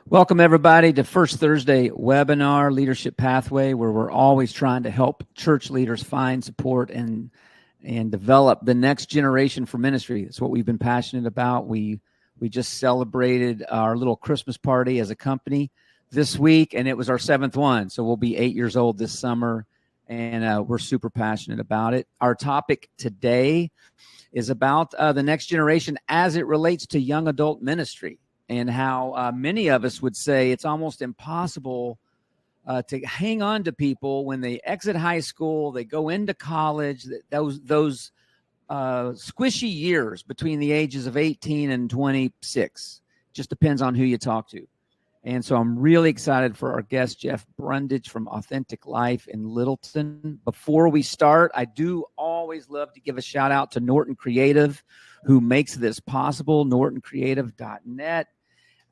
Welcome, everybody, to First Thursday webinar, Leadership Pathway, where we're always trying to help church leaders find support and develop the next generation for ministry. That's what we've been passionate about. We just celebrated our little Christmas party as a company this week, and it was our 7th one. So we'll be 8 years old this summer, and we're super passionate about it. Our topic today is about the next generation as it relates to young adult ministry, and how many of us would say it's almost impossible to hang on to people when they exit high school, they go into college, those squishy years between the ages of 18 and 26. Just depends on who you talk to. And so I'm really excited for our guest, Jeff Brundidge from Authentic Life in Littleton. Before we start, I do always love to give a shout out to Norton Creative, who makes this possible, nortoncreative.net.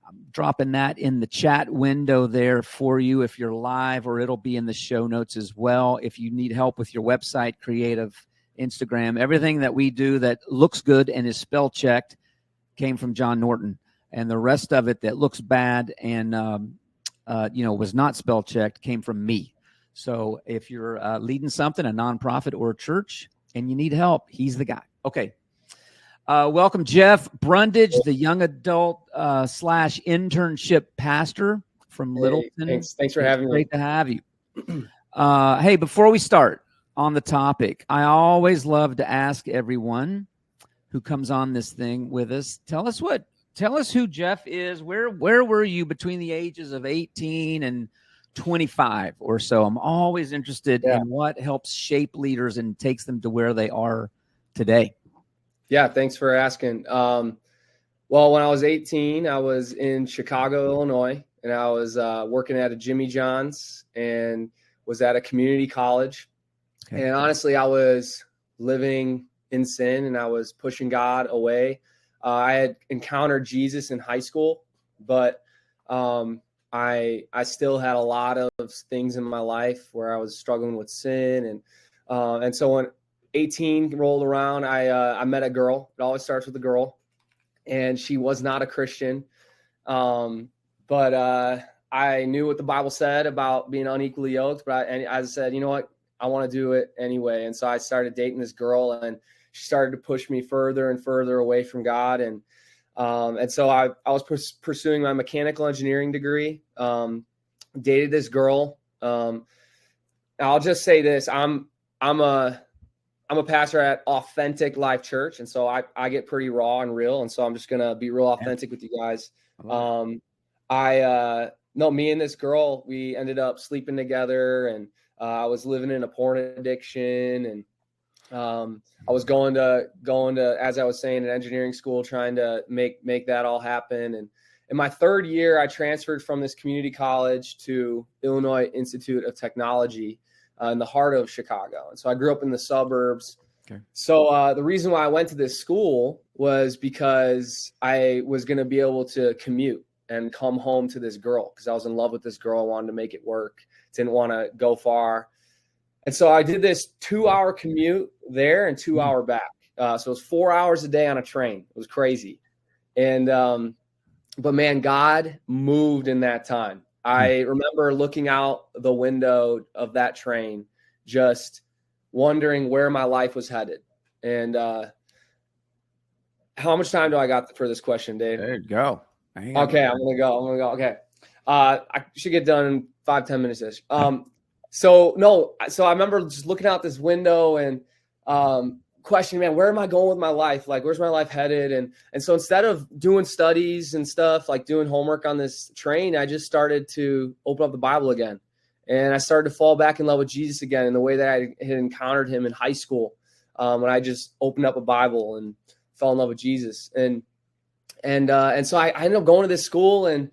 I'm dropping that in the chat window there for you if you're live, or it'll be in the show notes as well. If you need help with your website, creative, Instagram, everything that we do that looks good and is spell checked came from John Norton. And the rest of it that looks bad and was not spell checked came from me. So if you're leading something, a nonprofit or a church, and you need help, he's the guy. Okay. Welcome, Jeff Brundidge, the young adult / internship pastor from Littleton. Thanks for having me. Great to have you. Hey, before we start on the topic, I always love to ask everyone who comes on this thing with us, tell us who Jeff is. Where were you between the ages of 18 and 25 or so? I'm always interested in what helps shape leaders and takes them to where they are today. Yeah, thanks for asking. Well, when I was 18, I was in Chicago, Illinois, and I was working at a Jimmy John's and was at a community college. Okay. And honestly, I was living in sin and I was pushing God away. I had encountered Jesus in high school, but I still had a lot of things in my life where I was struggling with sin. And so when 18 rolled around, I met a girl. It always starts with a girl, and she was not a Christian. But I knew what the Bible said about being unequally yoked, but I said, you know what, I want to do it anyway. And so I started dating this girl, and she started to push me further and further away from God. And so I was pursuing my mechanical engineering degree, dated this girl. I'll just say this, I'm a pastor at Authentic Life Church, and so I get pretty raw and real, and so I'm just gonna be real authentic with you guys. Me and this girl, we ended up sleeping together, and I was living in a porn addiction, and I was going to, as I was saying, an engineering school, trying to make that all happen. And in my 3rd year, I transferred from this community college to Illinois Institute of Technology in the heart of Chicago. And so I grew up in the suburbs. Okay. So the reason why I went to this school was because I was going to be able to commute and come home to this girl, because I was in love with this girl. I wanted to make it work. Didn't want to go far. And so I did this 2-hour commute there and 2-hour back. So it was 4 hours a day on a train. It was crazy. And but man, God moved in that time. I remember looking out the window of that train, just wondering where my life was headed. And how much time do I got for this question, Dave? There you go. Okay, I'm gonna go. Okay, I should get done in 5-10 minutes-ish. So I remember just looking out this window and questioning, man, where am I going with my life? Like, where's my life headed? And so instead of doing studies and stuff, like doing homework on this train, I just started to open up the Bible again. And I started to fall back in love with Jesus again in the way that I had encountered him in high school, when I just opened up a Bible and fell in love with Jesus. And so I ended up going to this school and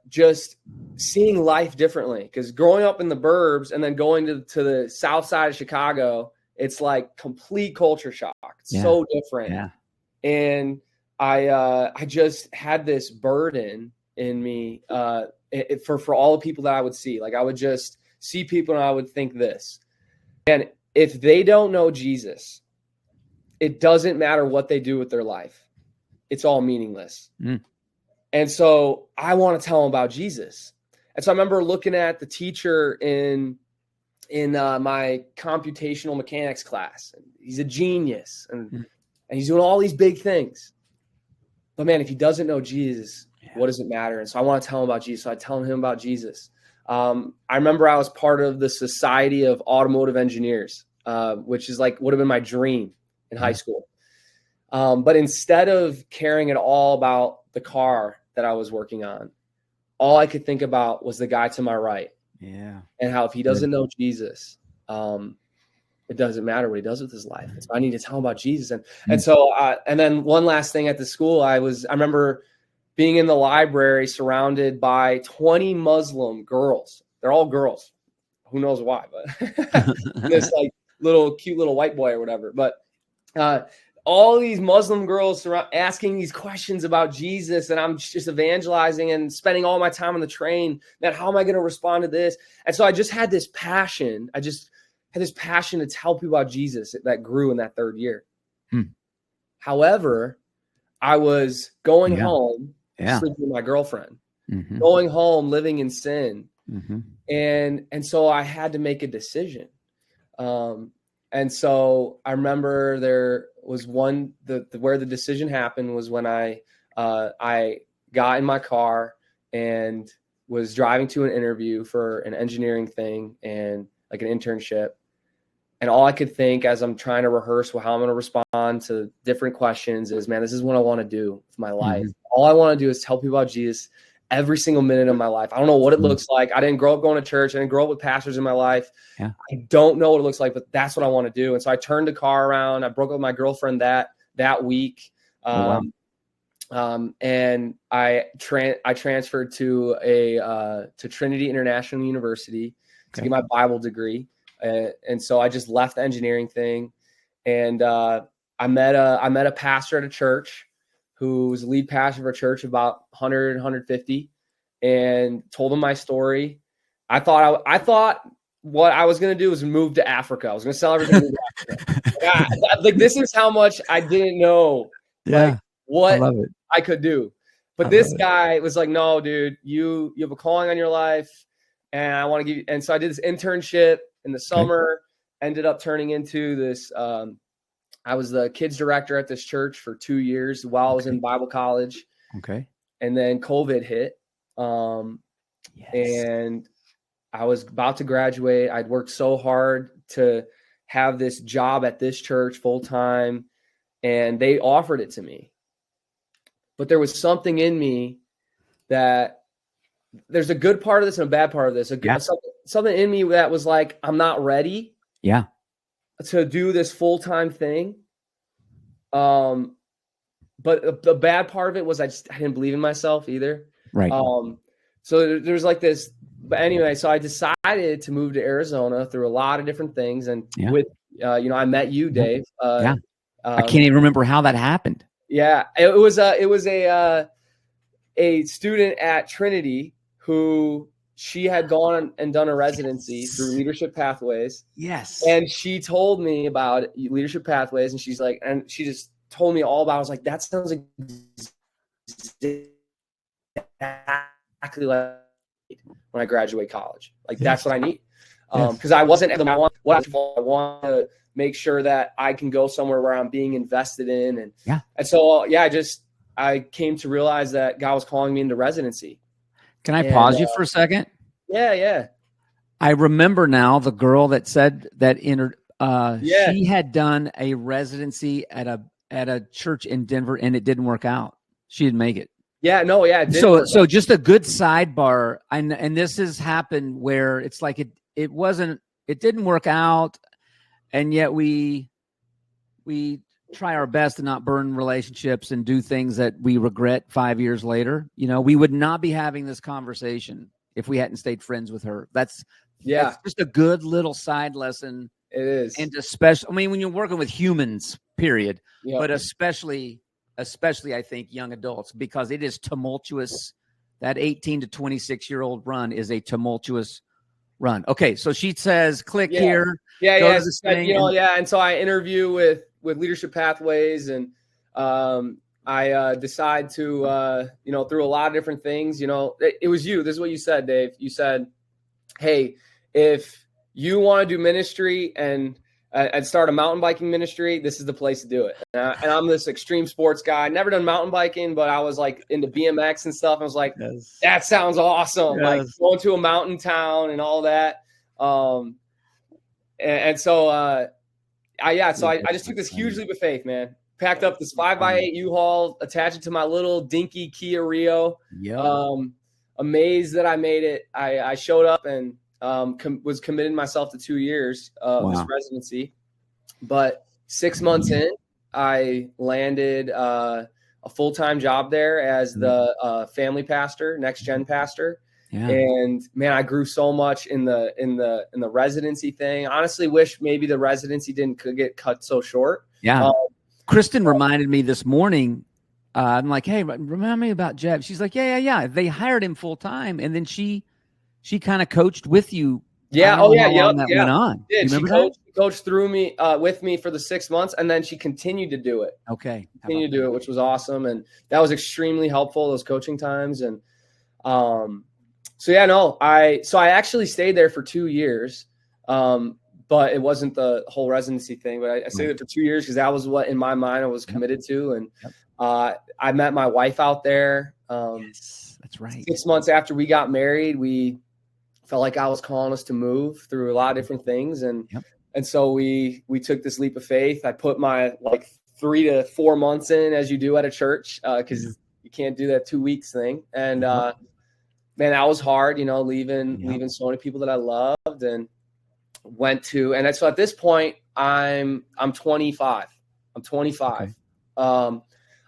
just seeing life differently, because growing up in the burbs and then going to the south side of Chicago, it's like complete culture shock. It's so different. Yeah. And I just had this burden in me for all the people that I would see. Like, I would just see people and I would think this. And if they don't know Jesus, it doesn't matter what they do with their life. It's all meaningless. And so I want to tell him about Jesus. And so I remember looking at the teacher in my computational mechanics class. He's a genius, and he's doing all these big things. But man, if he doesn't know Jesus, what does it matter? And so I want to tell him about Jesus. So I tell him about Jesus. I remember I was part of the Society of Automotive Engineers, which is like would have been my dream in high school. But instead of caring at all about the car that I was working on, all I could think about was the guy to my right. Yeah. And how if he doesn't know Jesus, it doesn't matter what he does with his life. So I need to tell him about Jesus. And so, and then one last thing at the school, I remember being in the library surrounded by 20 Muslim girls. They're all girls. Who knows why, but this like cute little white boy or whatever. But all these Muslim girls asking these questions about Jesus, and I'm just evangelizing and spending all my time on the train. Man, how am I going to respond to this? And so I just had this passion. I just had this passion to tell people about Jesus that grew in that third year. However, I was going home, sleeping with my girlfriend, going home, living in sin. And so I had to make a decision. And so I remember there was one, where the decision happened was when I got in my car and was driving to an interview for an engineering thing and like an internship. And all I could think as I'm trying to rehearse how I'm going to respond to different questions is, man, this is what I want to do with my life. All I want to do is tell people about Jesus every single minute of my life. I don't know what it looks like. I didn't grow up going to church. I didn't grow up with pastors in my life. I don't know what it looks like, but that's what I want to do. And so I turned the car around. I broke up with my girlfriend that week. And I transferred to Trinity International University to get my Bible degree. And so I just left the engineering thing, and I met a pastor at a church who was the lead pastor of a church of about 100, 150, and told him my story. I thought what I was going to do was move to Africa. I was going to sell everything. To Africa. Like this is how much I didn't know what I could do. But this guy was like, no, dude, you have a calling on your life, and I want to give you. And so I did this internship in the summer, ended up turning into this. I was the kids director at this church for 2 years while I was in Bible college. And then COVID hit. And I was about to graduate. I'd worked so hard to have this job at this church full time, and they offered it to me. But there was something in me that there's a good part of this and a bad part of this. Something in me that was like, I'm not ready to do this full-time thing. But the bad part of it was I didn't believe in myself either. So there's like this, but anyway, so I decided to move to Arizona through a lot of different things. And with, I met you, Dave. I can't even remember how that happened. It was a student at Trinity who she had gone and done a residency through Leadership Pathways. And she told me about Leadership Pathways, and she's like, and she just told me all about it. I was like, that sounds exactly like when I graduate college. Like that's what I need. Because I wasn't I want to make sure that I can go somewhere where I'm being invested in. And so I came to realize that God was calling me into residency. Can I pause you for a second? Yeah. I remember now the girl that said that she had done a residency at a church in Denver, and it didn't work out. She didn't make it. It so just a good sidebar. And this has happened where it's like it didn't work out, and yet we try our best to not burn relationships and do things that we regret 5 years later. We would not be having this conversation if we hadn't stayed friends with her. That's just a good little side lesson. It is. And especially, when you're working with humans, period, but especially I think young adults, because it is tumultuous. That 18 to 26-year-old run is a tumultuous run. Okay. So she says, click here. And so I interview with Leadership Pathways, and I decided to, through a lot of different things, it was you. This is what you said, Dave. You said, hey, if you want to do ministry and start a mountain biking ministry, this is the place to do it. And I'm this extreme sports guy. Never done mountain biking, but I was like into BMX and stuff. I was like, that sounds awesome. Yes. Like going to a mountain town and all that. So I just took this huge leap of faith, man. Packed up this 5x8 U-Haul, attached it to my little dinky Kia Rio. Yep. Amazed that I made it. I showed up and was committing myself to 2 years of this residency. But 6 months in, I landed a full-time job there as the family pastor, next gen pastor. Yeah. And man, I grew so much in the residency thing. Honestly, wish maybe the residency could get cut so short. Yeah. Kristen reminded me this morning. I'm like, hey, remind me about Jeb. She's like, yeah. They hired him full time, and then she kind of coached with you. Yeah. Oh yeah. Yeah. That went on. She coached through me with me for the 6 months, and then she continued to do it. Okay. Continued to do it, which was awesome, and that was extremely helpful. Those coaching times, and I actually stayed there for 2 years. But it wasn't the whole residency thing. But I stayed there for 2 years because that was what, in my mind, I was committed to. And I met my wife out there. Yes, that's right. 6 months after we got married, we felt like God was calling us to move through a lot of different things. And so we took this leap of faith. I put my 3 to 4 months in, as you do at a church, because you can't do that 2 weeks thing. And man, that was hard, leaving so many people that I loved, and so at this point I'm 25. Okay.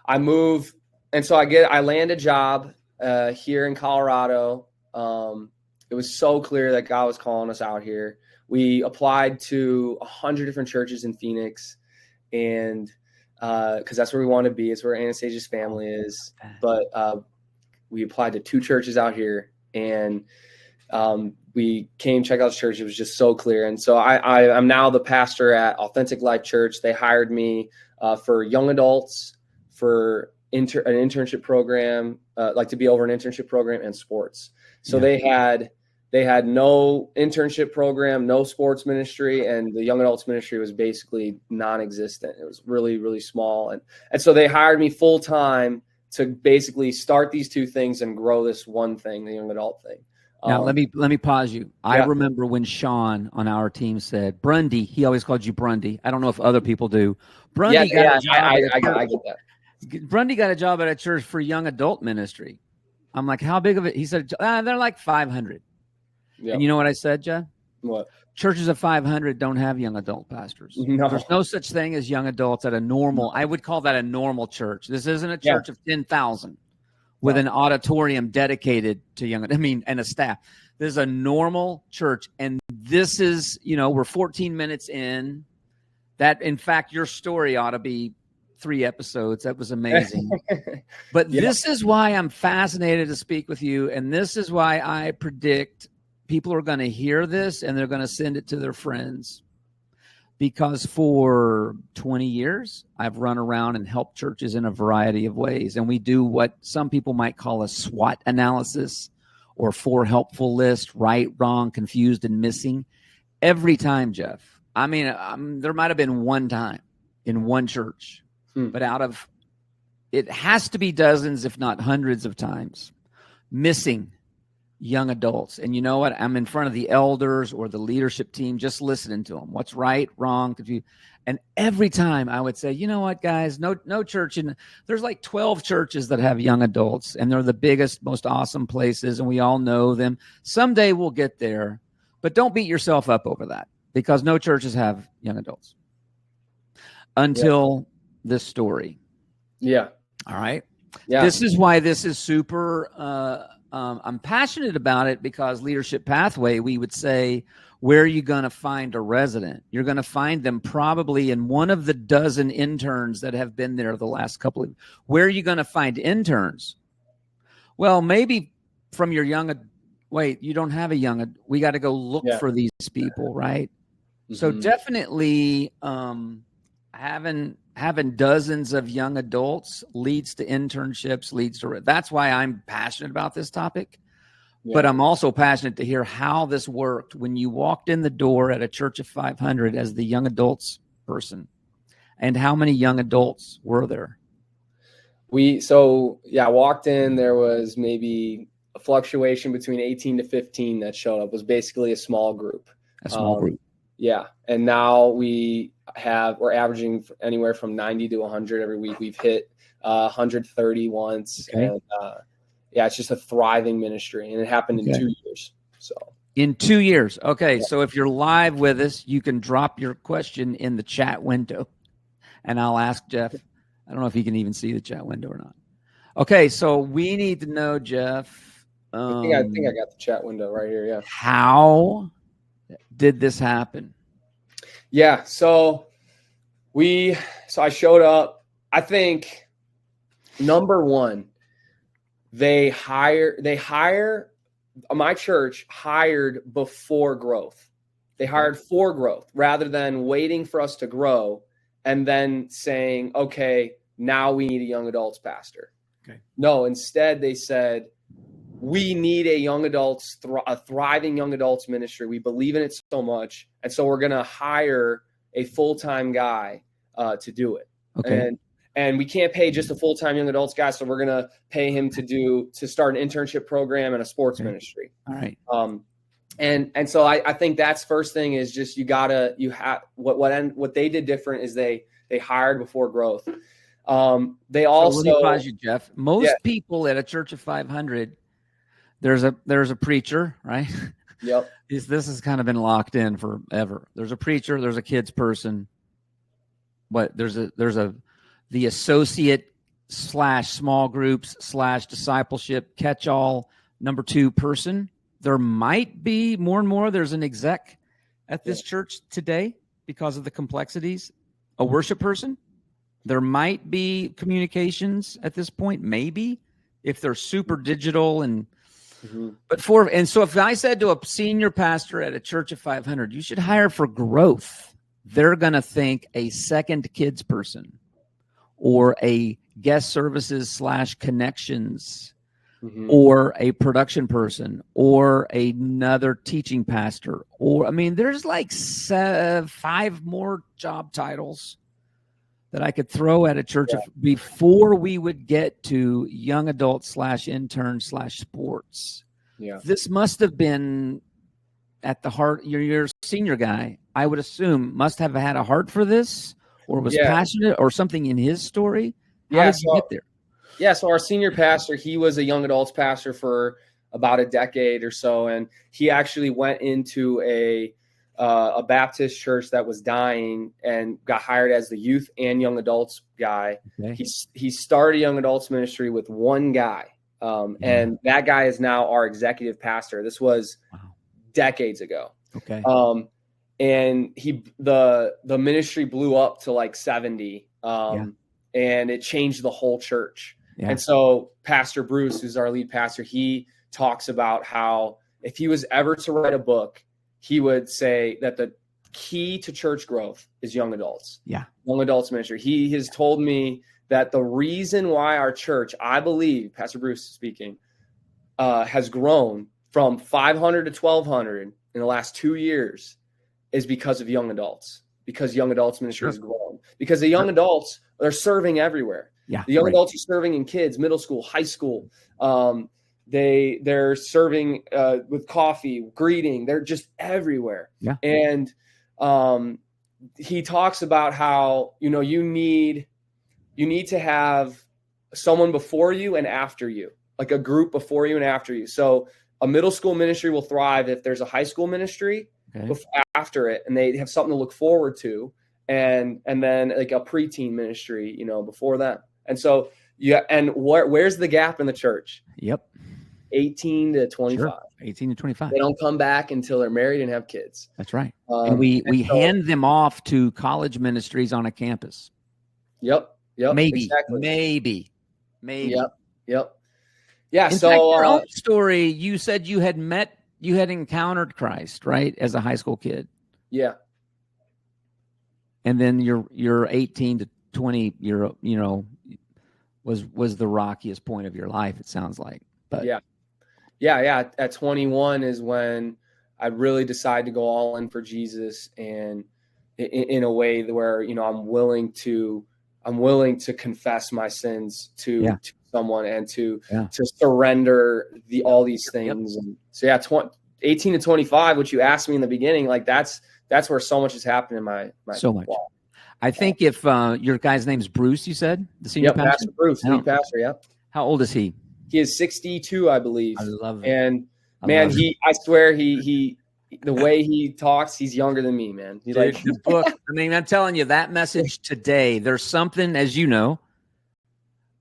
I move, and so I land a job here in Colorado. It was so clear that God was calling us out here. We applied to 100 different churches in Phoenix, and because that's where we want to be. It's where Anastasia's family is. But we applied to 2 churches out here, and we came check out the church. It was just so clear. And so I'm now the pastor at Authentic Life Church. They hired me for young adults, for an internship program, to be over an internship program, and sports. So they had no internship program, no sports ministry, and the young adults ministry was basically non-existent. It was really, really small. And so they hired me full time to basically start these 2 things and grow this one thing, the young adult thing. Now, let me pause you. I remember when Sean on our team said, Brundy, he always called you Brundy. I don't know if other people do. Brundy I get that. Brundy got a job at a church for young adult ministry. I'm like, how big of it? He said, they're like 500. Yep. And you know what I said, Jeff? What? Churches of 500 don't have young adult pastors. No. There's no such thing as young adults at a normal, I would call that a normal church. This isn't a church of 10,000. With an auditorium dedicated to and a staff. This is a normal church. And this is, we're 14 minutes in. That, in fact, your story ought to be 3 episodes. That was amazing. But this is why I'm fascinated to speak with you. And this is why I predict people are going to hear this and they're going to send it to their friends. Because for 20 years, I've run around and helped churches in a variety of ways. And we do what some people might call a SWOT analysis, or 4 helpful list: right, wrong, confused, and missing. Every time, Jeff. I mean, there might have been one time in one church, but it has to be dozens, if not hundreds of times, missing young adults. And you know what? I'm in front of the elders or the leadership team, just listening to them. What's right, wrong, confused. And every time I would say, you know what, guys, no church. And there's like 12 churches that have young adults, and they're the biggest, most awesome places. And we all know them. Someday we'll get there, but don't beat yourself up over that, because no churches have young adults until this story. Yeah. All right. Yeah. This is why this is super, I'm passionate about it, because Leadership Pathway, we would say, where are you going to find a resident? You're going to find them probably in one of the dozen interns that have been there the last couple of. Where are you going to find interns? Well, maybe from your you don't have we got to go look for these people, right? Mm-hmm. So definitely having having dozens of young adults leads to internships, that's why I'm passionate about this topic. Yeah. But I'm also passionate to hear how this worked when you walked in the door at a church of 500 as the young adults person, and how many young adults were there? I walked in, there was maybe a fluctuation between 18 to 15 that showed up. It was basically a small group. A small group. Yeah. And now we're averaging anywhere from 90 to 100 every week. We've hit 130 once. Okay. And it's just a thriving ministry. And it happened in 2 years. So in 2 years. Okay. Yeah. So if you're live with us, you can drop your question in the chat window and I'll ask Jeff. I don't know if he can even see the chat window or not. Okay. So we need to know, Jeff. I think I got the chat window right here. Yeah. How did this happen? Yeah. So I showed up. I think number one, my church hired before growth. They hired for growth rather than waiting for us to grow and then saying, okay, now we need a young adults pastor. Okay. No, instead they said, we need a thriving young adults ministry. We believe in it so much. And so we're going to hire a full-time guy to do it. Okay. And we can't pay just a full-time young adults guy. So we're going to pay him to start an internship program and a sports ministry. All right. And so I think that's first thing is just, what they did different is they hired before growth. They also, let me pause you, Jeff. Most people at a church of 500, there's a preacher, right? Yep. This has kind of been locked in forever. There's a preacher, there's a kids person, but there's the associate / small groups / discipleship catch-all number 2 person. There might be more and more. There's an exec at this church today because of the complexities. A worship person. There might be communications at this point, maybe, if they're super digital and. Mm-hmm. So if I said to a senior pastor at a church of 500, you should hire for growth, they're going to think a second kids person or a guest services / connections or a production person or another teaching pastor. There's like 5 more job titles that I could throw at a church before we would get to young adult / intern / sports. Yeah. This must have been at the heart. You're a senior guy, I would assume, must have had a heart for this or was passionate or something in his story. How did you get there? Yeah. So our senior pastor, he was a young adults pastor for about a decade or so. And he actually went into a Baptist church that was dying and got hired as the youth and young adults guy. Okay. He started a young adults ministry with one guy. And that guy is now our executive pastor. This was decades ago. Okay. And the ministry blew up to like 70. And it changed the whole church. Yeah. And so Pastor Bruce, who's our lead pastor, he talks about how if he was ever to write a book, he would say that the key to church growth is young adults. Yeah. Young adults ministry. He has told me that the reason why our church, I believe, Pastor Bruce speaking, has grown from 500 to 1,200 in the last 2 years is because of young adults, because young adults ministry has grown. Because the young adults, they're serving everywhere. Yeah. The young adults are serving in kids, middle school, high school. They're serving with coffee, greeting. They're just everywhere. Yeah. And he talks about how, you need to have someone before you and after you, like a group before you and after you. So a middle school ministry will thrive if there's a high school ministry after it, and they have something to look forward to. And then like a preteen ministry, before that. And so, where's the gap in the church? Yep. 18 to 25. Sure. 18 to 25. They don't come back until they're married and have kids. That's right. And we hand them off to college ministries on a campus. Yep. Maybe. Exactly. Maybe. Yep. Yeah. In fact, your own story, you said you had encountered Christ, right? As a high school kid. Yeah. And then you're 18 20 year, was the rockiest point of your life, it sounds like. But yeah. At 21 is when I really decided to go all in for Jesus, and in a way where, I'm willing to confess my sins to someone, and to surrender all these things. And so 18 to 25, which you asked me in the beginning, like that's where so much has happened in my so much. Walk. I think if your guy's name's Bruce, you said, the senior pastor? Pastor Bruce, lead pastor. Yep. How old is he? He is 62, I believe. I love it. And man, I swear he the way he talks, he's younger than me, man. He's like the book. I mean, I'm telling you, that message today, there's something, as you know,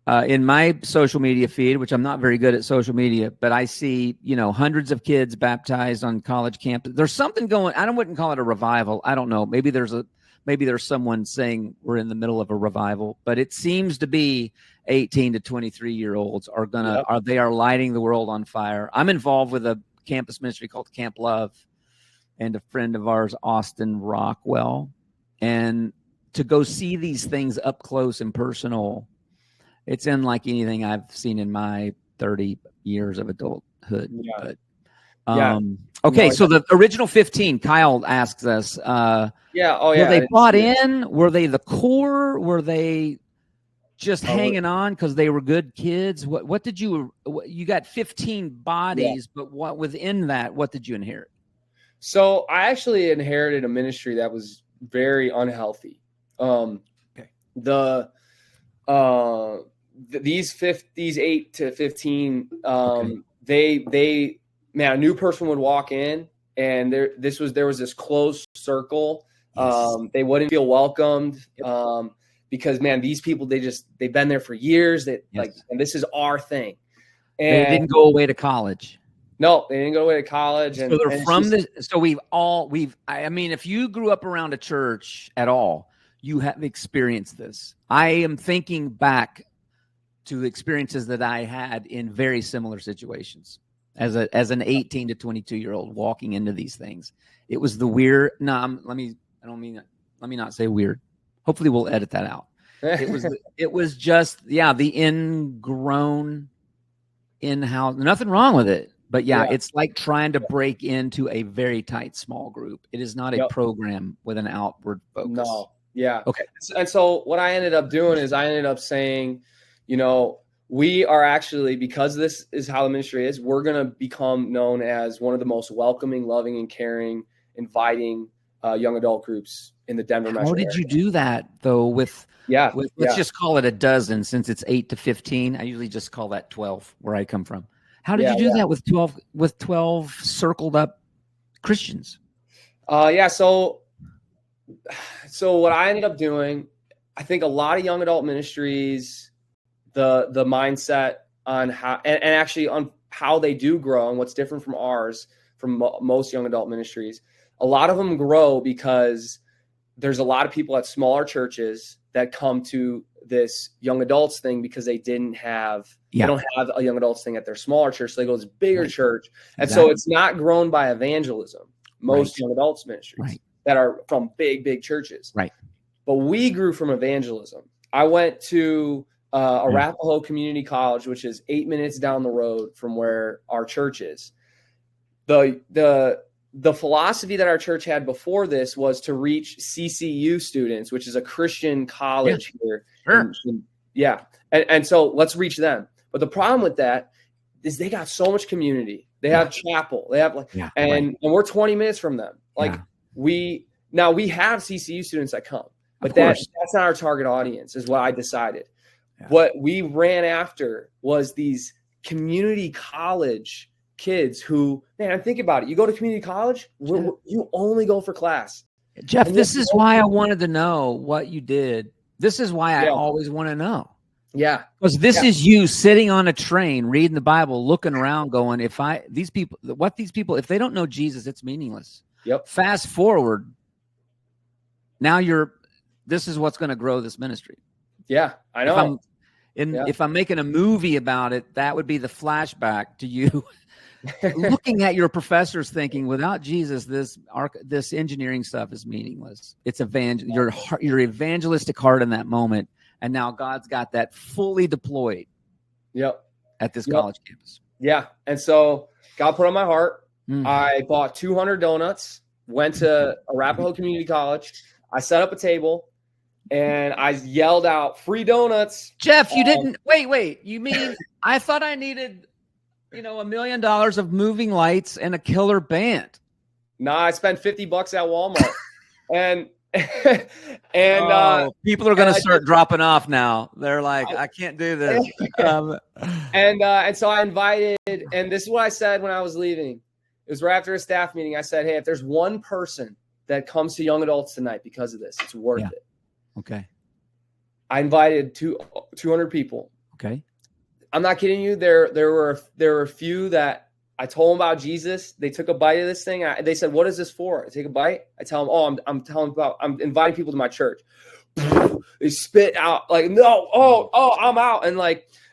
in my social media feed, which I'm not very good at social media, but I see, hundreds of kids baptized on college campus. There's something going, I wouldn't call it a revival. I don't know. Maybe there's someone saying we're in the middle of a revival, but it seems to be 18 to 23-year-olds they are lighting the world on fire. I'm involved with a campus ministry called Camp Love, and a friend of ours, Austin Rockwell, and to go see these things up close and personal, it's unlike anything I've seen in my 30 years of adulthood. Yeah. But, okay, so the original 15, Kyle asks us, were they bought in? Were they the core? Were they just hanging on because they were good kids? What did you got 15 bodies, but what within that, what did you inherit? So I actually inherited a ministry that was very unhealthy. These 8 to 15, they a new person would walk in, and there was this closed circle. Yes. They wouldn't feel welcomed. Yep. Because man, these people, they've been there for years. And this is our thing. And they didn't go away to college. No, they didn't go away to college. So they're from this. So I mean, if you grew up around a church at all, you have experienced this. I am thinking back to experiences that I had in very similar situations as an 18 to 22-year-old walking into these things. It was the weird. No, let me not say weird. Hopefully we'll edit that out. It was just, the ingrown in-house, nothing wrong with it. But it's like trying to break into a very tight, small group. It is not a program with an outward focus. No. Yeah. Okay. And so what I ended up doing is I ended up saying, we are actually, because this is how the ministry is, we're going to become known as one of the most welcoming, loving, and caring, inviting young adult groups in the Denver metro area. How did you do that, though, let's just call it a dozen, since it's 8 to 15. I usually just call that 12 where I come from. How did you do that with 12 circled up Christians? So what I ended up doing, I think a lot of young adult ministries, the mindset on how and actually on how they do grow and what's different from ours, from most young adult ministries, a lot of them grow because there's a lot of people at smaller churches that come to this young adults thing because they don't have a young adults thing at their smaller church. So they go to this bigger church. And so it's not grown by evangelism, most young adults ministries that are from big, big churches. Right. But we grew from evangelism. I went to Arapahoe Community College, which is 8 minutes down the road from where our church is. The philosophy that our church had before this was to reach CCU students, which is a Christian college here. Sure. And so let's reach them. But the problem with that is they got so much community. They have chapel. They have and we're 20 minutes from them. We have CCU students that come, but that's not our target audience, is what I decided. Yeah. What we ran after was these community college kids who, man, think about it. You go to community college, you only go for class. Jeff, this is why I wanted to know what you did. This is why I always want to know. Yeah. Because this is you sitting on a train, reading the Bible, looking around going, if these people, if they don't know Jesus, it's meaningless. Yep. Fast forward. Now this is what's going to grow this ministry. Yeah, I know. If I'm making a movie about it, that would be the flashback to you looking at your professors thinking, without Jesus, this engineering stuff is meaningless. It's your evangelistic heart in that moment. And now God's got that fully deployed at this college campus. Yeah. And so God put on my heart. I bought 200 donuts, went to Arapahoe Community College. I set up a table and I yelled out, "Free donuts." Jeff, you didn't wait. You mean I thought I needed $1 million of moving lights and a killer band? Nah, I spent $50 at Walmart. and people are going to start dropping off now. They're like, I can't do this. And so I invited, and this is what I said when I was leaving. It was right after a staff meeting. I said, "Hey, if there's one person that comes to young adults tonight because of this, it's worth it." Okay. I invited 200 people. Okay. I'm not kidding you. There were a few that I told them about Jesus. They took a bite of this thing. They said, "What is this for?" I take a bite. I tell them, I'm inviting people to my church. They spit out like, "No, I'm out."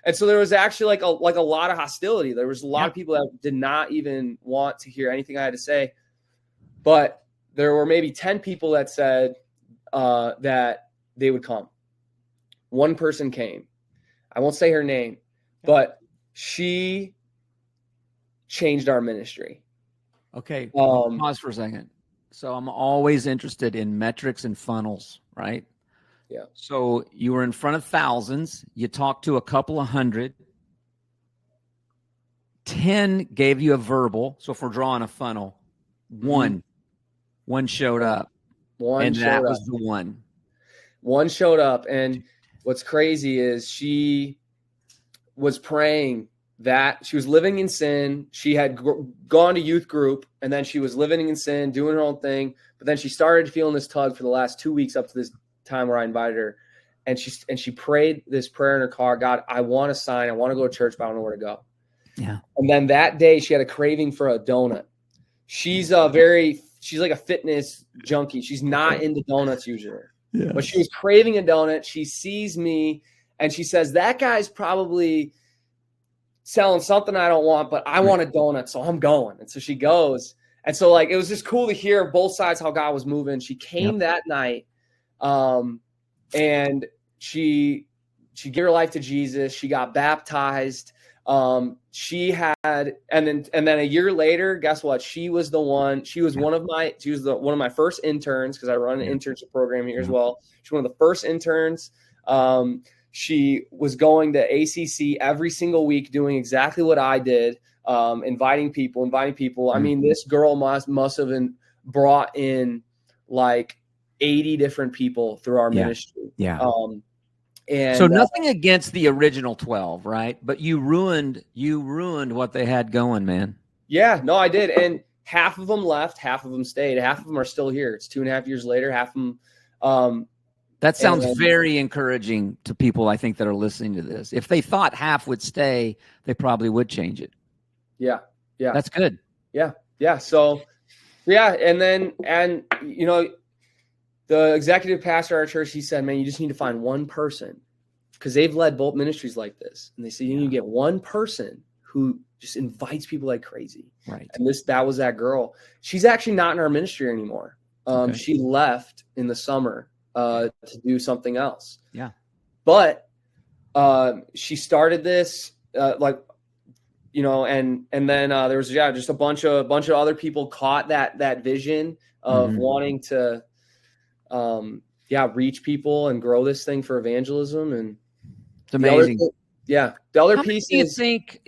And so there was actually like a lot of hostility. There was a lot of people that did not even want to hear anything I had to say. But there were maybe 10 people that said that they would come. One person came. I won't say her name, but she changed our ministry. Okay. Pause for a second. So I'm always interested in metrics and funnels, right? Yeah. So you were in front of thousands. You talked to a couple of hundred. 10 gave you a verbal. So if we're drawing a funnel, one showed up. That was the one. One showed up. And what's crazy is she was praying that she was living in sin. She had gone to youth group, and then she was living in sin, doing her own thing. But then she started feeling this tug for the last 2 weeks up to this time where I invited her. And she prayed this prayer in her car: "God, I want to sign. I want to go to church, but I don't know where to go." Yeah. And then that day she had a craving for a donut. She's like a fitness junkie. She's not into donuts usually. Yeah. But she was craving a donut. She sees me and she says, "That guy's probably selling something I don't want, but I want a donut, so I'm going." And so she goes. And so it was just cool to hear both sides how God was moving. She came that night, and she gave her life to Jesus. She got baptized. She had, and then a year later, guess what? She was one of my first interns, because I run an internship program here as well. She's one of the first interns. She was going to ACC every single week, doing exactly what I did, inviting people. I mean, this girl must have brought in like 80 different people through our ministry. Yeah. And so nothing against the original 12, right? But you ruined what they had going, man. Yeah, no, I did. And half of them left, half of them stayed. Half of them are still here. It's 2.5 years later. Half of them. That sounds very encouraging to people, I think, that are listening to this. If they thought half would stay, they probably would change it. Yeah. Yeah. That's good. Yeah. Yeah. So, yeah. And the executive pastor at our church, he said, "Man, you just need to find one person," because they've led both ministries like this. And they said, "You need to get one person who just invites people like crazy." Right. And that was that girl. She's actually not in our ministry anymore. She left in the summer to do something else. Yeah. But she started this and then there was just a bunch of other people caught that vision of wanting to reach people and grow this thing for evangelism. And it's amazing. The other piece do you think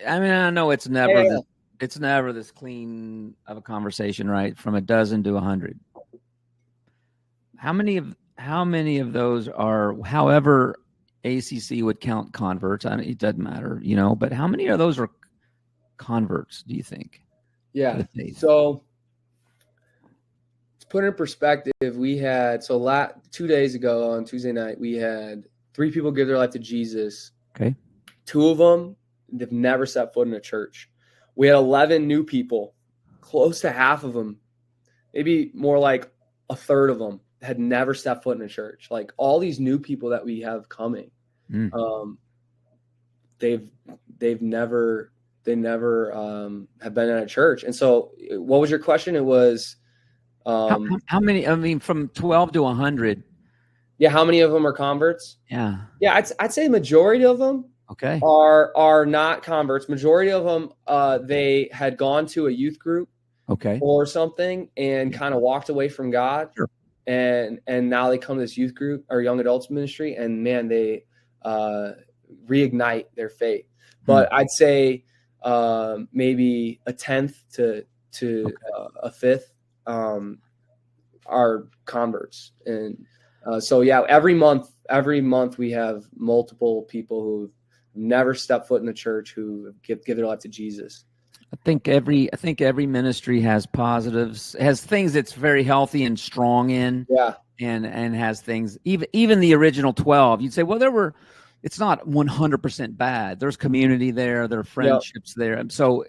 I know it's never it's never this clean of a conversation, right? From a dozen to 100. How many of those are, however ACC would count converts? I mean, it doesn't matter, but how many of those are converts, do you think? Yeah. So to put it in perspective, we had 2 days ago on Tuesday night, we had 3 people give their life to Jesus. Okay. 2 of them, they've never set foot in a church. We had 11 new people. Close to half of them, maybe more like a third of them, had never stepped foot in a church. Like all these new people that we have coming, they've never have been at a church. And so what was your question? It was, how many, I mean, from 12 to 100. Yeah. How many of them are converts? Yeah. Yeah. I'd say majority of them Okay. are not converts. Majority of them, they had gone to a youth group Okay. or something and kind of walked away from God. Sure. And now they come to this youth group or young adults ministry, and man, they reignite their faith. But I'd say maybe a tenth to a fifth are converts. And so yeah, every month we have multiple people who never stepped foot in the church who give their life to Jesus. I think every ministry has positives, has things that's very healthy and strong in, Yeah, and has things, even the original 12. You'd say, well, it's not 100% bad. There's community there, there are friendships there. And so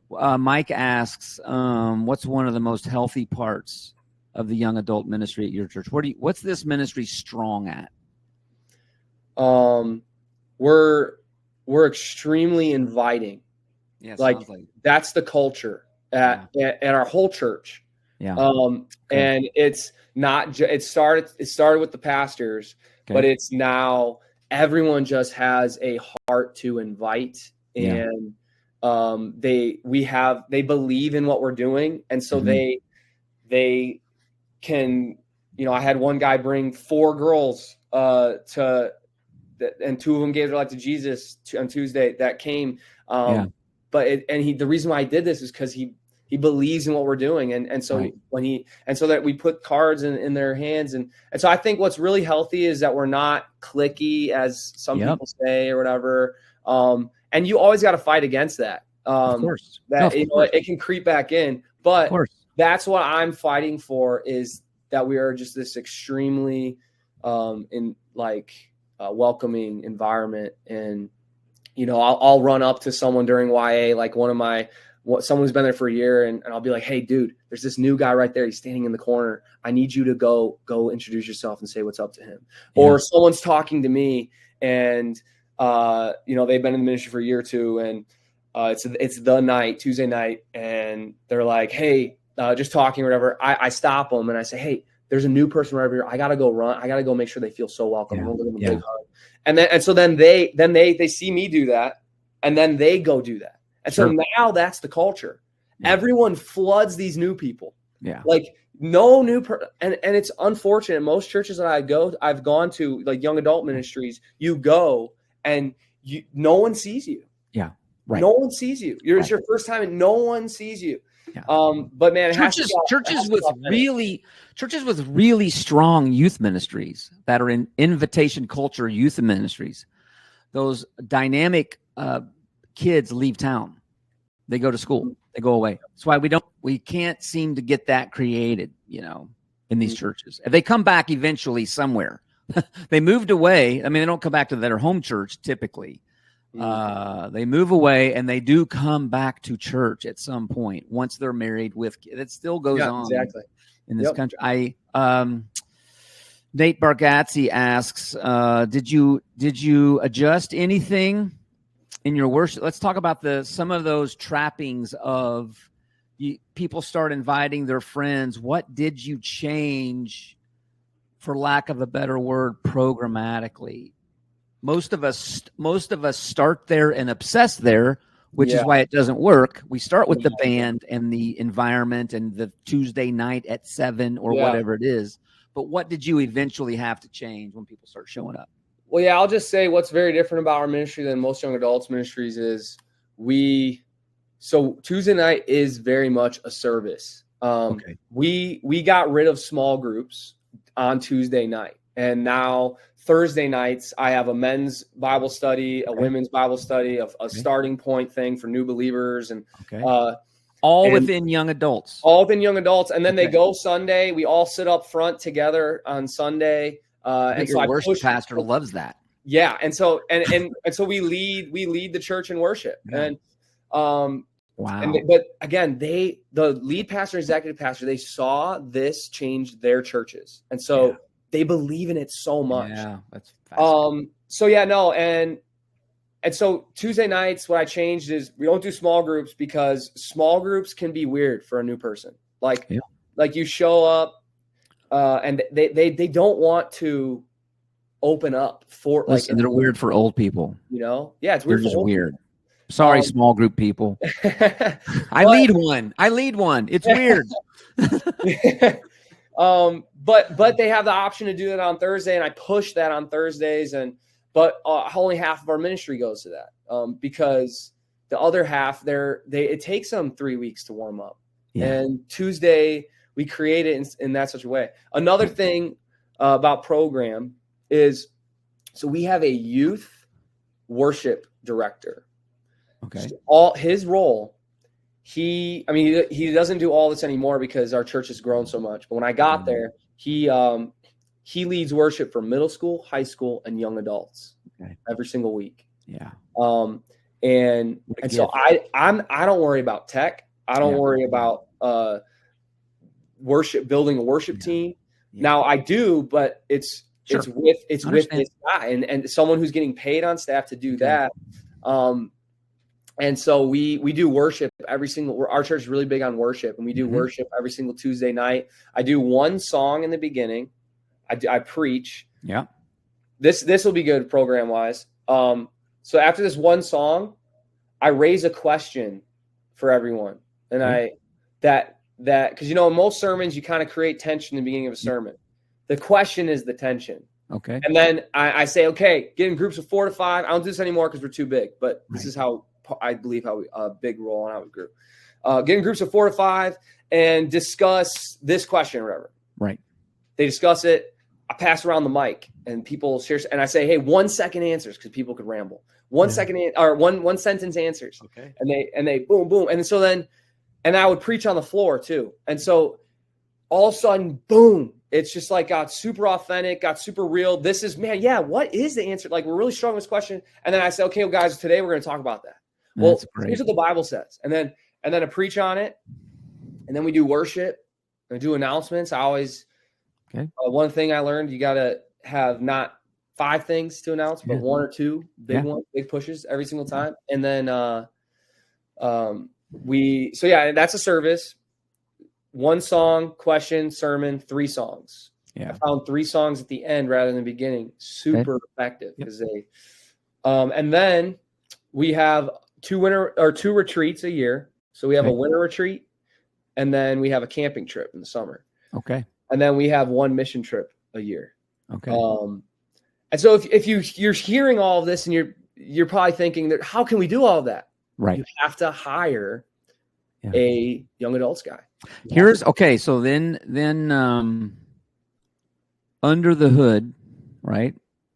Mike asks, what's one of the most healthy parts of the young adult ministry at your church? What's this ministry strong at? We're extremely inviting. Yeah, like that's the culture at our whole church. Yeah. And it's not it started with the pastors, but it's now everyone just has a heart to invite, and they believe in what we're doing, and so they can, I had one guy bring 4 girls and 2 of them gave their life to Jesus on Tuesday that came. But the reason why I did this is because he believes in what we're doing. And so so that we put cards in their hands. And so I think what's really healthy is that we're not cliquey, as some people say or whatever. And you always got to fight against that. Of course. It can creep back in, but that's what I'm fighting for, is that we are just this extremely welcoming environment. And I'll run up to someone during YA, like someone who's been there for a year, and I'll be like, hey, dude, there's this new guy right there. He's standing in the corner. I need you to go introduce yourself and say what's up to him. Yeah. Or someone's talking to me, and they've been in the ministry for a year or two, and it's the night, Tuesday night, and they're like, hey, just talking or whatever. I stop them and I say, hey, there's a new person right over here. I gotta go run. I gotta go make sure they feel so welcome. I'm gonna give them a big hug. And so then they see me do that, and then they go do that. And so now that's the culture. Yeah. Everyone floods these new people. Yeah. Like no new and it's unfortunate. Most churches that I've gone to, like young adult ministries, you go and no one sees you. Yeah. Right. No one sees you. It's your first time and no one sees you. Yeah. But man, churches with really strong youth ministries that are in invitation culture youth ministries, those dynamic kids leave town. They go to school. They go away. That's why we can't seem to get that created, in these churches. If they come back eventually somewhere, they moved away. I mean, they don't come back to their home church typically. They move away and they do come back to church at some point once they're married with kids. It still goes on in this country. Nate Bargatze asks, did you adjust anything in your worship? Let's talk about some of those trappings of people start inviting their friends. What did you change, for lack of a better word, programmatically? Most of us start there and obsess there, which is why it doesn't work. We start with the band and the environment and the Tuesday night at 7 or whatever it is. But what did you eventually have to change when people start showing up? Well, I'll just say what's very different about our ministry than most young adults ministries is so Tuesday night is very much a service. We got rid of small groups on Tuesday night, and now Thursday nights, I have a men's Bible study, a women's Bible study, a starting point thing for new believers, and all within young adults. All within young adults, and then they go Sunday. We all sit up front together on Sunday. And so your worship pastor loves that. Yeah, and so so we lead the church in worship, and wow. But again, the lead pastor, executive pastor, they saw this change their churches, and so. They believe in it so much. Yeah, that's fascinating. And And so Tuesday nights, what I changed is we don't do small groups because small groups can be weird for a new person. Like you show up and they don't want to open up for Listen, they're weird for old people. Yeah, it's weird. They're just weird. Sorry, small group people. I lead one. It's weird. But they have the option to do that on Thursday, and I push that on Thursdays, but only half of our ministry goes to that because the other half it takes them 3 weeks to warm up. And Tuesday we create it in that such a way. Another thing about program is, so we have a youth worship director. Okay. All his role, he doesn't do all this anymore because our church has grown so much. But when I got there, he leads worship for middle school, high school, and young adults every single week. Yeah. And so I don't worry about tech. I don't worry about worship, building a worship team. Yeah. Now I do, but it's with this guy and someone who's getting paid on staff to do that. And so we do worship our church is really big on worship, and we do worship every single Tuesday night. I do one song in the beginning. I preach. Yeah. This will be good program wise. So after this one song, I raise a question for everyone. And because in most sermons you kind of create tension in the beginning of a sermon. The question is the tension. Okay. And then I say, okay, get in groups of 4 to 5. I don't do this anymore because we're too big, but this is how I believe how big role on our group. Get in groups of 4 to 5 and discuss this question or whatever. Right. They discuss it. I pass around the mic and people share, and I say, hey, 1 second answers, because people could ramble. 1 second or one sentence answers. Okay. And they boom, boom. And so then, and I would preach on the floor too. And so all of a sudden, boom, it's just like got super authentic, got super real. This is, man, yeah, what is the answer? Like, we're really strong with this question. And then I say, okay, well, guys, today we're going to talk about that. Well, here's what the Bible says. And then I preach on it. And then we do worship and do announcements. I always, one thing I learned, you got to have not 5 things to announce, but 1 or 2 big pushes every single time. And then that's a service. 1 song, question, sermon, 3 songs. Yeah. I found 3 songs at the end rather than the beginning. Super effective because they, and then we have 2 retreats a year. So we have a winter retreat, and then we have a camping trip in the summer. Okay. And then we have 1 mission trip a year. Okay. And so if you're hearing all of this and you're probably thinking that, how can we do all of that? Right. You have to hire a young adults guy. So then under the hood, right?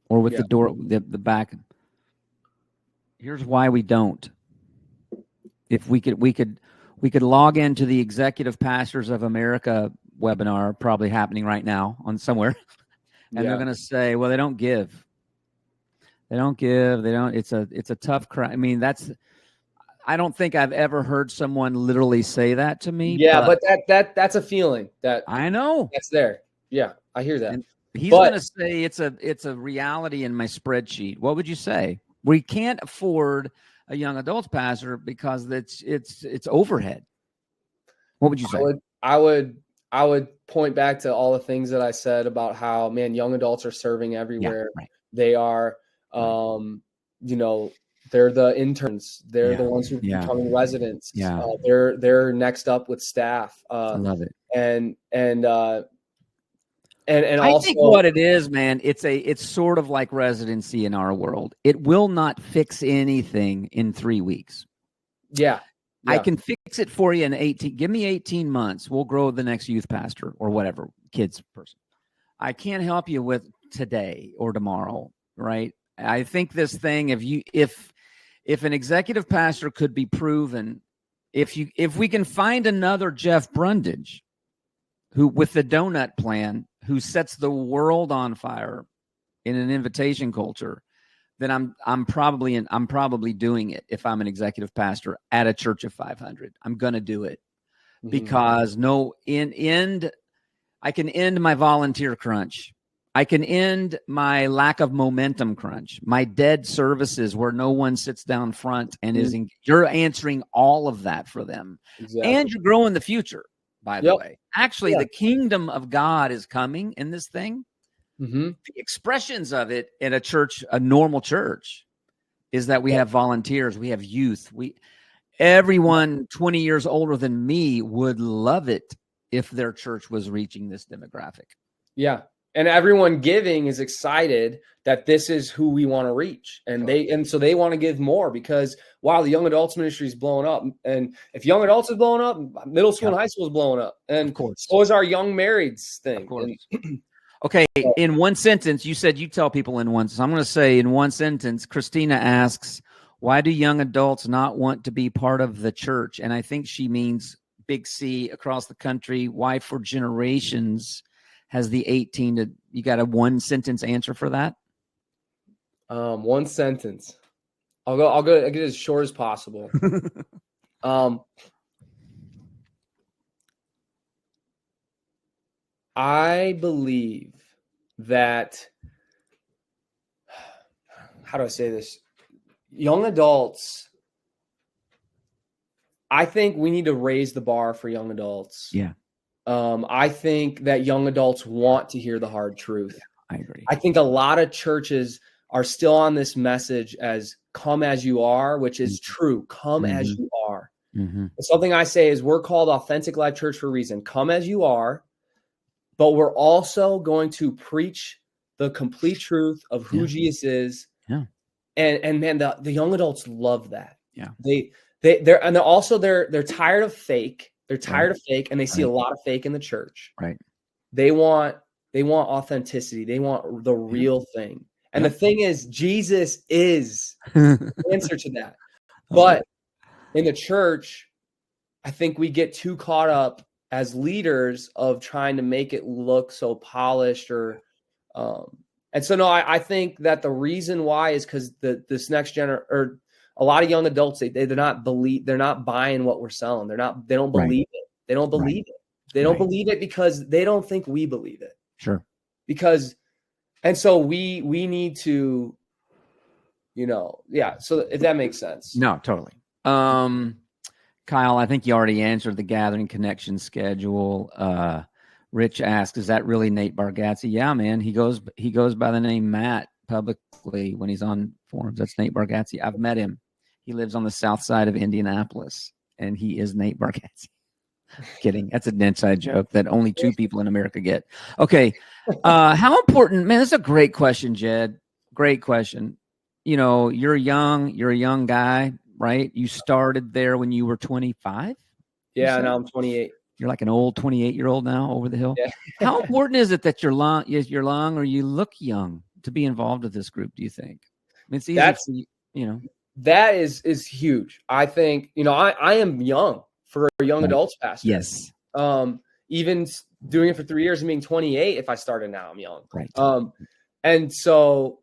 Or with the door, the back. Here's why we don't. If we could log into the Executive Pastors of America webinar, probably happening right now on somewhere, and they're going to say, well, they don't give. It's a tough crowd. I mean, I don't think I've ever heard someone literally say that to me. Yeah, but that's a feeling that I know that's there. Yeah, I hear that. And he's going to say it's a reality in my spreadsheet. What would you say? We can't afford a young adults pastor because it's overhead. What would you say? I would point back to all the things that I said about how, man, young adults are serving everywhere. Yeah, right. They are, they're the interns. They're the ones who are becoming residents. Yeah. They're next up with staff. I love it. And I also think what it is, man, it's sort of like residency in our world. It will not fix anything in 3 weeks. Yeah. I can fix it for you in 18. Give me 18 months. We'll grow the next youth pastor or whatever, kids person. I can't help you with today or tomorrow, right? I think this thing, if an executive pastor could be proven, if we can find another Jeff Brundidge, who with the donut plan, who sets the world on fire in an invitation culture, then I'm probably doing it. If I'm an executive pastor at a church of 500, I'm going to do it because I can end my volunteer crunch. I can end my lack of momentum crunch, my dead services where no one sits down front and you're answering all of that for them. Exactly. And you're growing the future, by the way. Actually, the kingdom of God is coming in this thing. The expressions of it in a church, a normal church, is that we have volunteers, we have youth. Everyone 20 years older than me would love it if their church was reaching this demographic. Yeah. And everyone giving is excited that this is who we want to reach. And so they want to give more because while the young adults ministry is blowing up, and if young adults is blowing up, middle school and high school is blowing up. And of course, so is our young marrieds thing. Of course. Okay. In one sentence, you said you tell people in one. So I'm going to say in one sentence, Christina asks, why do young adults not want to be part of the church? And I think she means big C across the country. Why for generations has the 18 to, you got a one sentence answer for that? One sentence. I'll get it as short as possible. I believe that, how do I say this? Young adults, I think we need to raise the bar for young adults. Yeah. I think that young adults want to hear the hard truth. I agree. I think a lot of churches are still on this message as come as you are, which is true. Come as you are. Something I say is we're called Authentic Life Church for a reason. Come as you are, but we're also going to preach the complete truth of who Jesus is. Yeah. And man, the young adults love that. Yeah. They're tired of fake. They're tired of fake, and they see a lot of fake in the church. Right. They want authenticity. They want the real thing. And the thing is, Jesus is the answer to that. But in the church, I think we get too caught up as leaders of trying to make it look so polished or and so no, I think that the reason why is because this next generation or a lot of young adults, they're not buying what we're selling. They don't believe it. They don't believe it. They don't believe it because they don't think we believe it. Sure. And so we need to, so if that makes sense. No, totally. Kyle, I think you already answered the gathering connection schedule. Rich asks, is that really Nate Bargatze? Yeah, man. He goes by the name Matt publicly when he's on forums. That's Nate Bargatze. I've met him. He lives on the south side of Indianapolis, and he is Nate Bargatze. Kidding. That's an inside joke that only 2 people in America get. Okay. How important, man, that's a great question, Jed. Great question. You're a young guy, right? You started there when you were 25? Yeah, now I'm 28. You're like an old 28-year-old now over the hill. Yeah. How important is it that you're long or you look young to be involved with this group, do you think? I mean, it's easy That is huge. I think, I am young for a young adults pastor. Yes. Even doing it for 3 years and being 28, if I started now, I'm young. Right. And so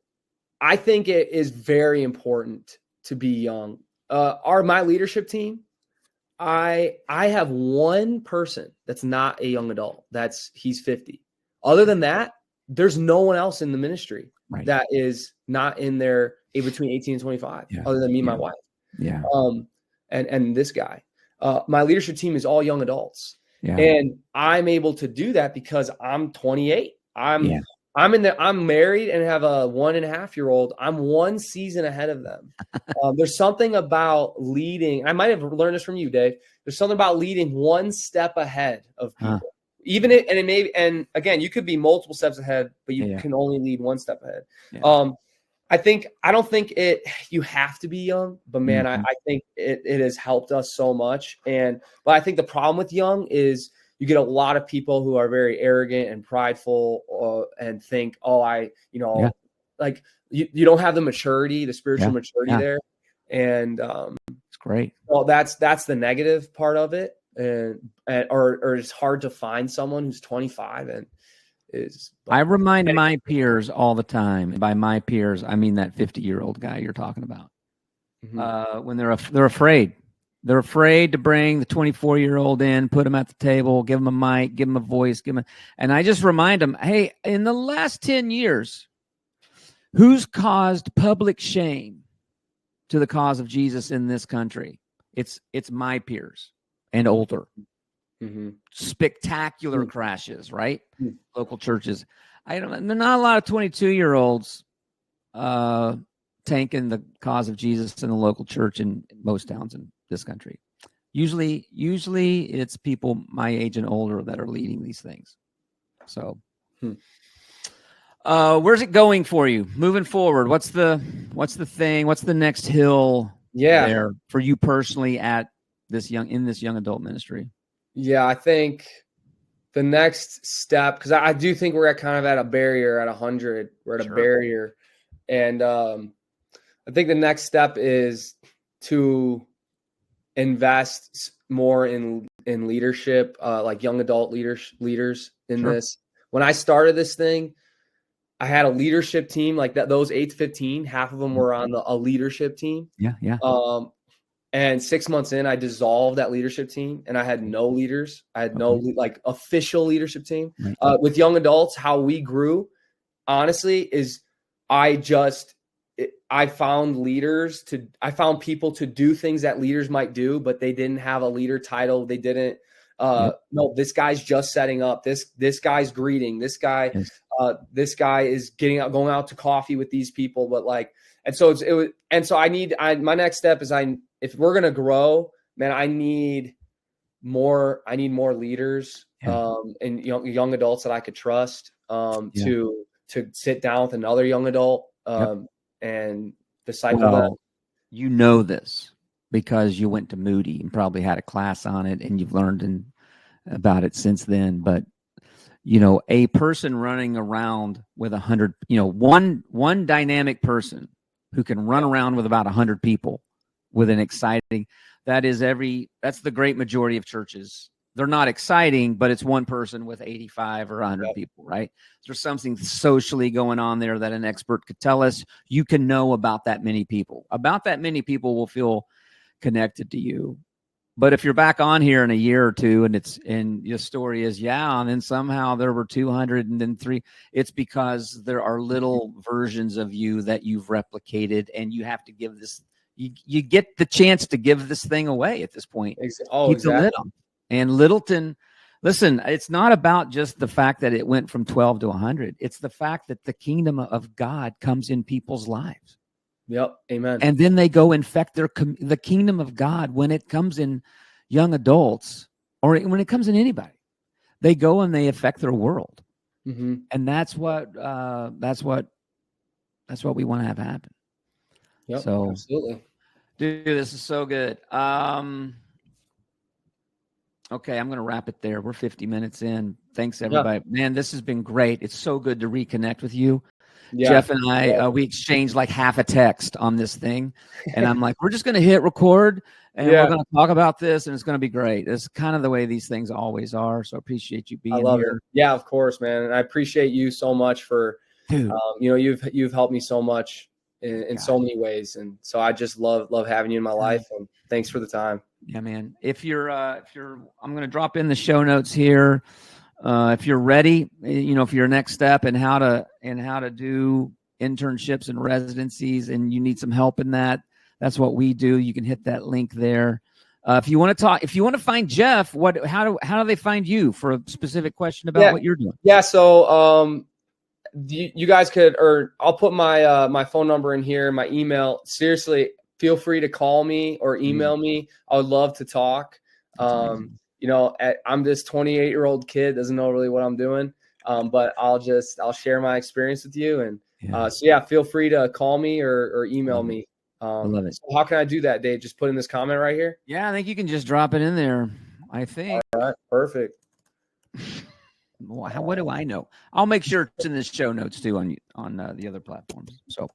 I think it is very important to be young. My leadership team, I have one person that's not a young adult. He's 50. Other than that, there's no one else in the ministry that is not in there between 18 and 25, other than me and my wife. Yeah. And this guy. My leadership team is all young adults. Yeah. And I'm able to do that because I'm 28. I'm married and have a 1.5-year-old. I'm one season ahead of them. There's something about leading. I might have learned this from you, Dave. There's something about leading one step ahead of people. And again, you could be multiple steps ahead, but you can only lead one step ahead. Yeah. I don't think you have to be young, but man, I think it has helped us so much. But I think the problem with young is you get a lot of people who are very arrogant and prideful and think, like you don't have the maturity, the spiritual maturity there. And it's great. Well, that's the negative part of it. Or it's hard to find someone who's 25 and I remind my peers all the time. And by my peers, I mean that 50-year-old guy you're talking about. When they're afraid. They're afraid to bring the 24-year-old in, put him at the table, give him a mic, give him a voice, and I just remind them, hey, in the last 10 years, who's caused public shame to the cause of Jesus in this country? It's my peers and older. Mm-hmm. Spectacular crashes, right? Local churches. There's not a lot of 22-year-olds tanking the cause of Jesus in the local church in most towns in this country. Usually it's people my age and older that are leading these things. So, where's it going for you moving forward? What's the thing? What's the next hill there for you personally in this young adult ministry? Yeah, I think the next step, because I do think we're at a barrier at 100. We're at a barrier, and I think the next step is to invest more in leadership, like young adult leaders in this. When I started this thing, I had a leadership team like that. Those 8 to 15, half of them were on a leadership team. Yeah. And 6 months in, I dissolved that leadership team, and I had no leaders. I had no official leadership team. Right. With young adults, how we grew, honestly, is I found people to do things that leaders might do, but they didn't have a leader title. They didn't. No, this guy's just setting up. This guy's greeting. This guy, this guy is going out to coffee with these people. But my next step is if we're gonna grow, man, I need more Yeah. leaders, and young adults that I could trust, to sit down with another young adult, and disciple them. You know this because you went to Moody and probably had a class on it, and you've learned about it since then. But a person running around with 100, one dynamic person who can run around with about 100 people with an exciting, that's the great majority of churches. They're not exciting, but it's one person with 85 or 100 people, right? There's something socially going on there that an expert could tell us. You can know about that many people. About that many people will feel connected to you. But if you're back on here in a year or two and your story is, and then somehow there were 200 and then 3, it's because there are little versions of you that you've replicated, and you have to give this, you get the chance to give this thing away at this point. Exactly. The lid on. And Littleton, listen, it's not about just the fact that it went from 12 to 100. It's the fact that the kingdom of God comes in people's lives. Yep. Amen. And then they go infect the kingdom of God when it comes in young adults, or when it comes in anybody. They go and they affect their world. Mm-hmm. And that's what we want to have happen. Yep. So, absolutely. Dude, this is so good. Okay, I'm going to wrap it there. We're 50 minutes in. Thanks, everybody. Yeah. Man, this has been great. It's so good to reconnect with you. Yeah. Jeff and I, we exchanged like half a text on this thing. And I'm like, we're just going to hit record, and we're going to talk about this, and it's going to be great. It's kind of the way these things always are. So I appreciate you being here. It. Yeah, of course, man. And I appreciate you so much for, you've helped me so much in so many ways. And so I just love having you in my life, and thanks for the time. Yeah, man. If you're, I'm going to drop in the show notes here. If you're ready, for your next step and how to do internships and residencies, and you need some help in that, that's what we do. You can hit that link there. If you want to find Jeff, how do they find you for a specific question about what you're doing? Yeah. So, you guys could, or I'll put my, my phone number in here, my email. Seriously, feel free to call me or email me. I would love to talk. I'm this 28-year-old kid, doesn't know really what I'm doing. But I'll share my experience with you. And feel free to call me or email me. I love it. So how can I do that, Dave? Just put in this comment right here? Yeah, I think you can just drop it in there. I think. All right, perfect. What do I know? I'll make sure it's in the show notes too on the other platforms. So,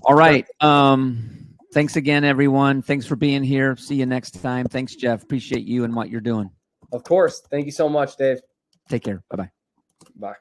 all right. Thanks again, everyone. Thanks for being here. See you next time. Thanks, Jeff. Appreciate you and what you're doing. Of course. Thank you so much, Dave. Take care. Bye-bye. Bye.